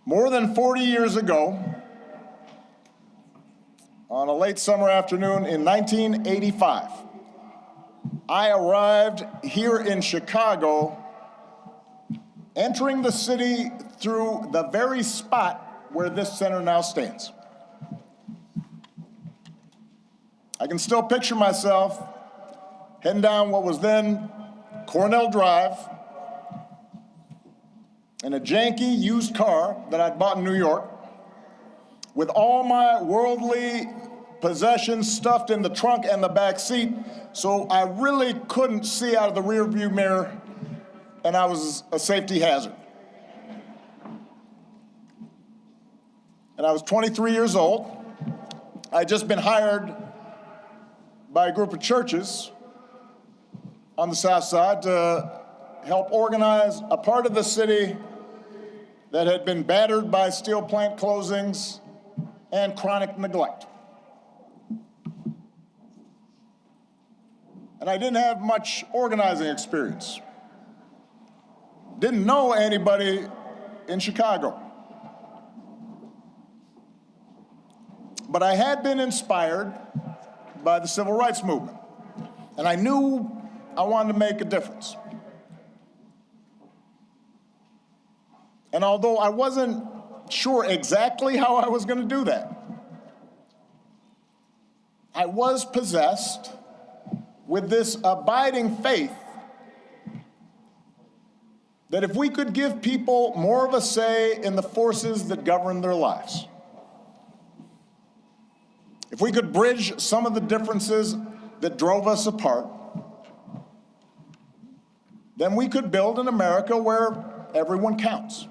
More than 40 years ago, on a late summer afternoon in 1985, I arrived here in Chicago, entering the city through the very spot where this center now stands. I can still picture myself heading down what was then Cornell Drive in a janky used car that I'd bought in New York, with all my worldly possessions stuffed in the trunk and the back seat, so I really couldn't see out of the rearview mirror, and I was a safety hazard. And I was 23 years old. I'd just been hired by a group of churches on the South Side to help organize a part of the city that had been battered by steel plant closings and chronic neglect. And I didn't have much organizing experience. Didn't know anybody in Chicago. But I had been inspired by the civil rights movement, and I knew I wanted to make a difference. And although I wasn't sure exactly how I was going to do that, I was possessed with this abiding faith that if we could give people more of a say in the forces that govern their lives, if we could bridge some of the differences that drove us apart, then we could build an America where everyone counts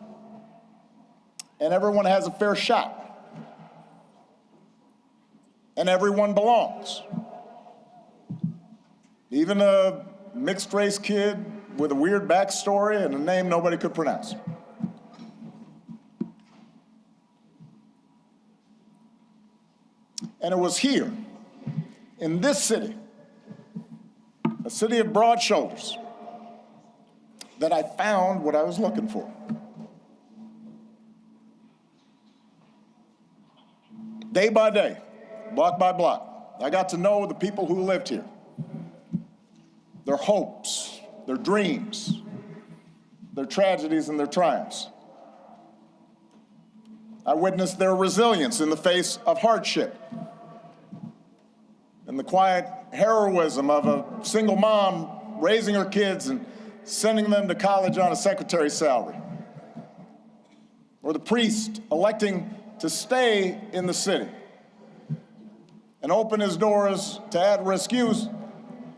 and everyone has a fair shot and everyone belongs. Even a mixed-race kid with a weird backstory and a name nobody could pronounce. And it was here, in this city, a city of broad shoulders, that I found what I was looking for. Day by day, block by block, I got to know the people who lived here, their hopes, their dreams, their tragedies and their triumphs. I witnessed their resilience in the face of hardship and the quiet heroism of a single mom raising her kids and sending them to college on a secretary's salary, or the priest electing to stay in the city and open his doors to at-risk youth,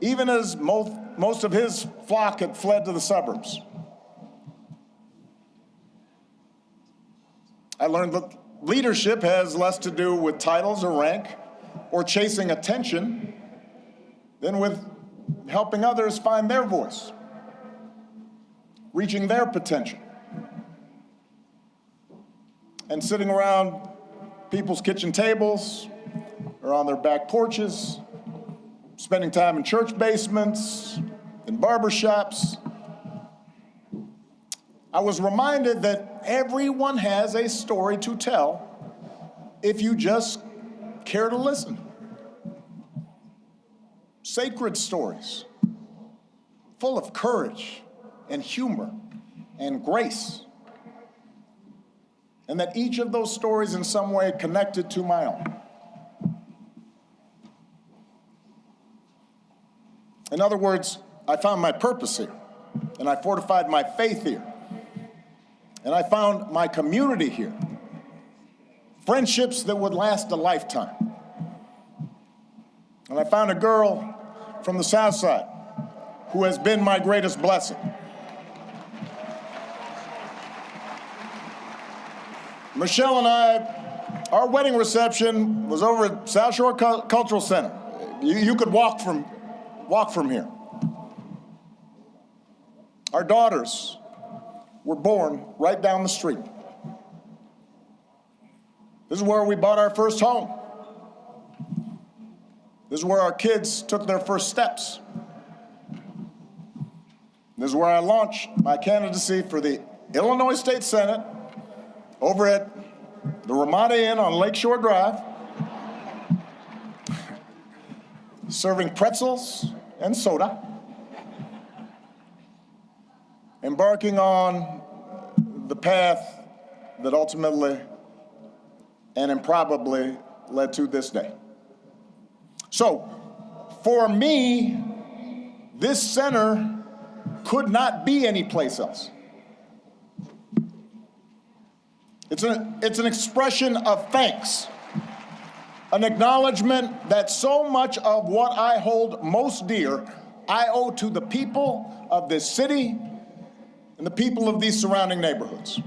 even as most of his flock had fled to the suburbs. I learned that leadership has less to do with titles or rank or chasing attention than with helping others find their voice, reaching their potential, and sitting around people's kitchen tables or on their back porches, spending time in church basements, in barbershops. I was reminded that everyone has a story to tell if you just care to listen. Sacred stories, full of courage and humor and grace, and that each of those stories in some way connected to my own. In other words, I found my purpose here, and I fortified my faith here, and I found my community here, friendships that would last a lifetime. And I found a girl from the South Side who has been my greatest blessing. Michelle and I, our wedding reception was over at South Shore Cultural Center. You could walk from here. Our daughters were born right down the street. This is where we bought our first home. This is where our kids took their first steps. This is where I launched my candidacy for the Illinois State Senate over at the Ramada Inn on Lakeshore Drive, serving pretzels and soda, embarking on the path that ultimately and improbably led to this day. So, for me, this center could not be any place else. It's an expression of thanks, an acknowledgement that so much of what I hold most dear, I owe to the people of this city and the people of these surrounding neighborhoods.